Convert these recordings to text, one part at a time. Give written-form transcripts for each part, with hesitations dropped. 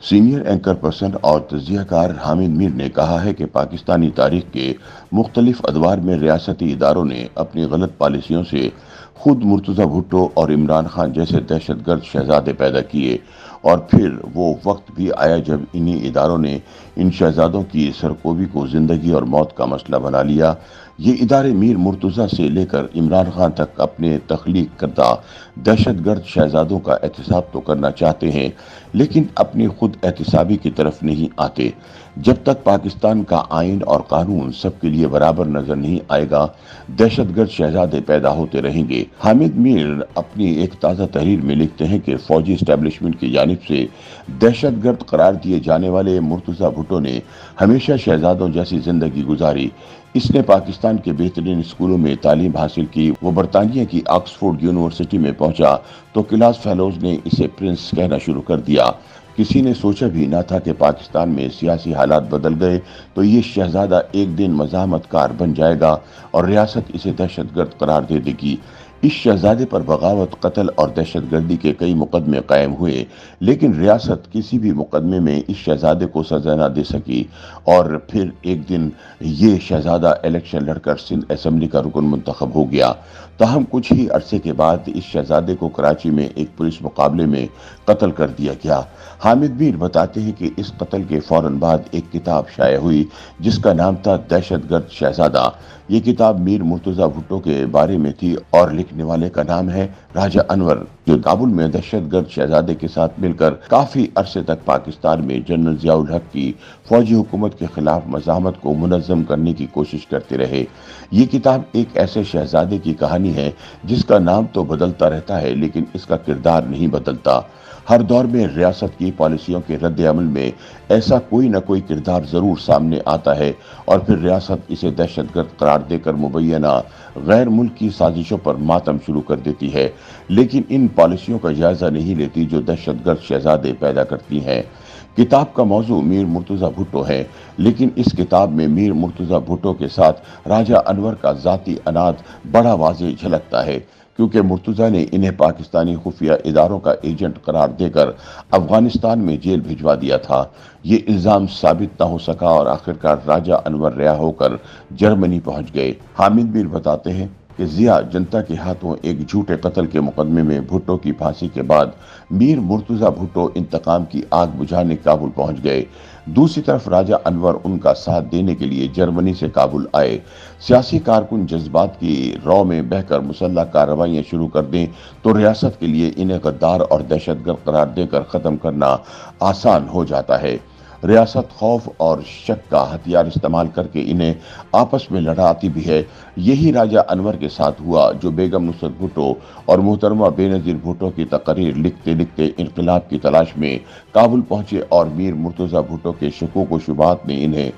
Senior anchor person اور تجزیہ کار حامد میر نے کہا ہے کہ پاکستانی تاریخ کے مختلف ادوار میں ریاستی اداروں نے اپنی غلط پالیسیوں سے خود مرتضی بھٹو اور عمران خان جیسے دہشت گرد شہزادے پیدا کیے، اور پھر وہ وقت بھی آیا جب انہی اداروں نے ان شہزادوں کی سرکوبی کو زندگی اور موت کا مسئلہ بنا لیا۔ یہ ادارے میر مرتضی سے لے کر عمران خان تک اپنے تخلیق کردہ دہشت گرد شہزادوں کا احتساب تو کرنا چاہتے ہیں، لیکن اپنی خود احتسابی کی طرف نہیں آتے۔ جب تک پاکستان کا آئین اور قانون سب کے لیے برابر نظر نہیں آئے گا، دہشت گرد شہزادے پیدا ہوتے رہیں گے۔ حامد میر اپنی ایک تازہ تحریر میں لکھتے ہیں کہ فوجی اسٹیبلشمنٹ کی جانب سے دہشت گرد قرار دیے جانے والے مرتضی بھٹو نے ہمیشہ شہزادوں جیسی زندگی گزاری۔ اس نے پاکستان کے بہترین اسکولوں میں تعلیم حاصل کی۔ وہ برطانیہ کی آکسفورڈ یونیورسٹی میں پہنچا تو کلاس فیلوز نے اسے پرنس کہنا شروع کر دیا۔ کسی نے سوچا بھی نہ تھا کہ پاکستان میں سیاسی حالات بدل گئے تو یہ شہزادہ ایک دن مزاحمت کار بن جائے گا اور ریاست اسے دہشت گرد قرار دے دے گی۔ اس شہزادے پر بغاوت، قتل اور دہشت گردی کے کئی مقدمے قائم ہوئے، لیکن ریاست کسی بھی مقدمے میں اس شہزادے کو سزا نہ دے سکی، اور پھر ایک دن یہ شہزادہ الیکشن لڑ کر سندھ اسمبلی کا رکن منتخب ہو گیا۔ تاہم کچھ ہی عرصے کے بعد اس شہزادے کو کراچی میں ایک پولیس مقابلے میں قتل کر دیا گیا۔ حامد میر بتاتے ہیں کہ اس قتل کے فوراً بعد ایک کتاب شائع ہوئی جس کا نام تھا دہشت گرد شہزادہ۔ یہ کتاب میر مرتضی بھٹو کے بارے میں تھی اور لکھنے والے کا نام ہے راجہ انور، جو کابل میں دہشت گرد شہزادے کے ساتھ مل کر کافی عرصے تک پاکستان میں جنرل ضیاء الحق کی فوجی حکومت کے خلاف مزاحمت کو منظم کرنے کی کوشش کرتے رہے۔ یہ کتاب ایک ایسے شہزادے کی کہانی ہے جس کا نام تو بدلتا رہتا ہے لیکن اس کا کردار نہیں بدلتا۔ ہر دور میں ریاست کی پالیسیوں کے رد عمل میں ایسا کوئی نہ کوئی کردار ضرور سامنے آتا ہے اور پھر ریاست اسے دہشت گرد قرار دے کر مبینہ غیر ملکی سازشوں پر ماتم شروع کر دیتی ہے، لیکن ان پالیسیوں کا جائزہ نہیں لیتی جو دہشت گرد شہزادے پیدا کرتی ہیں۔ کتاب کا موضوع میر مرتضی بھٹو ہے، لیکن اس کتاب میں میر مرتضی بھٹو کے ساتھ راجہ انور کا ذاتی اناج بڑا واضح جھلکتا ہے، کیونکہ مرتضی نے انہیں پاکستانی خفیہ اداروں کا ایجنٹ قرار دے کر افغانستان میں جیل بھجوا دیا تھا۔ یہ الزام ثابت نہ ہو سکا اور آخرکار راجہ انور رہا ہو کر جرمنی پہنچ گئے۔ حامد میر بتاتے ہیں کہ ضیاء جنتا کے ہاتھوں ایک جھوٹے قتل کے مقدمے میں بھٹو کی پھانسی کے بعد میر مرتضی بھٹو انتقام کی آگ بجھانے کابل پہنچ گئے۔ دوسری طرف راجہ انور ان کا ساتھ دینے کے لیے جرمنی سے کابل آئے۔ سیاسی کارکن جذبات کی رو میں بہہ کر مسلح کارروائیاں شروع کر دیں تو ریاست کے لیے انہیں غدار اور دہشت گرد قرار دے کر ختم کرنا آسان ہو جاتا ہے۔ ریاست خوف اور شک کا ہتھیار استعمال کر کے انہیں آپس میں لڑاتی بھی ہے۔ یہی راجہ انور کے ساتھ ہوا، جو بیگم نصرت بھٹو اور محترمہ بینظیر بھٹو کی تقاریر لکھتے لکھتے انقلاب کی تلاش میں کابل پہنچے اور میر مرتضی بھٹو کے شکوک و شبہات نے انہیں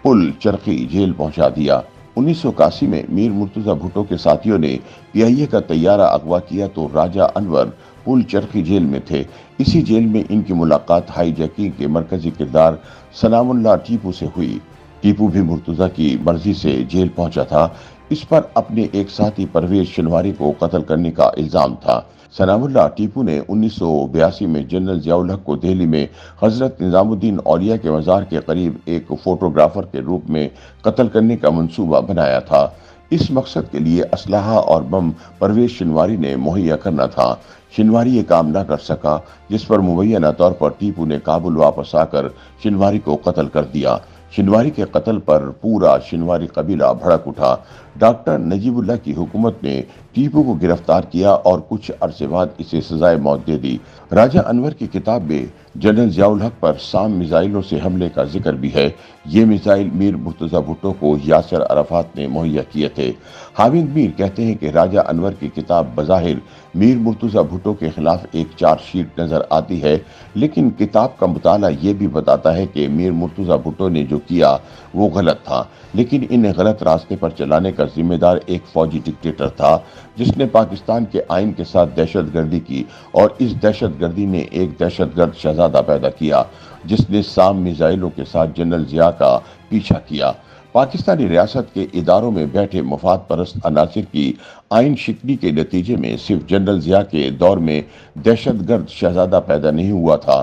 پل چرخی جیل پہنچا دیا۔ 1981 میں میر مرتضی بھٹو کے ساتھیوں نے پی آئی اے کا طیارہ اغوا کیا تو راجہ انور پل چرخی جیل میں تھے۔ اسی جیل میں ان کی ملاقات ہائی جیکنگ کے مرکزی کردار سلام اللہ ٹیپو سے ہوئی۔ ٹیپو بھی مرتضی کی مرضی سے جیل پہنچا تھا۔ اس پر اپنے ایک ساتھی پرویز شنواری کو قتل کرنے کا الزام تھا۔ سلام اللہ ٹیپو نے 1982 میں جنرل ضیاء الحق کو دہلی میں حضرت نظام الدین اولیاء کے مزار کے قریب ایک فوٹوگرافر کے روپ میں قتل کرنے کا منصوبہ بنایا تھا۔ اس مقصد کے لیے اسلحہ اور بم پرویز شنواری نے مہیا کرنا تھا۔ شنواری یہ کام نہ کر سکا، جس پر مبینہ طور پر ٹیپو نے کابل واپس آ کر شنواری کو قتل کر دیا۔ شنواری کے قتل پر پورا شنواری قبیلہ بھڑک اٹھا۔ ڈاکٹر نجیب اللہ کی حکومت نے ٹیپو کو گرفتار کیا اور کچھ عرصے بعد اسے سزائے موت دے دی۔ راجہ انور کی کتاب میں جنرل ضیاء الحق پر سام میزائلوں سے حملے کا ذکر بھی ہے۔ یہ میزائل میر مرتضی بھٹو کو یاسر عرفات نے مہیا کیے تھے۔ حامد میر کہتے ہیں کہ راجہ انور کی کتاب بظاہر میر مرتضی بھٹو کے خلاف ایک چارج شیٹ نظر آتی ہے، لیکن کتاب کا مطالعہ یہ بھی بتاتا ہے کہ میر مرتضی بھٹو نے جو کیا وہ غلط تھا، لیکن انہیں غلط راستے پر چلانے کا ذمہ دار ایک فوجی ڈکٹیٹر تھا جس نے پاکستان کے آئین کے ساتھ دہشت گردی کی، اور اس دہشت گردی نے ایک دہشت گرد شہزادہ پیدا کیا جس نے سام میزائلوں کے ساتھ جنرل ضیاء کا پیچھا کیا۔ پاکستانی ریاست کے اداروں میں بیٹھے مفاد پرست عناصر کی آئین شکنی کے نتیجے میں صرف جنرل ضیاء کے دور میں دہشت گرد شہزادہ پیدا نہیں ہوا تھا،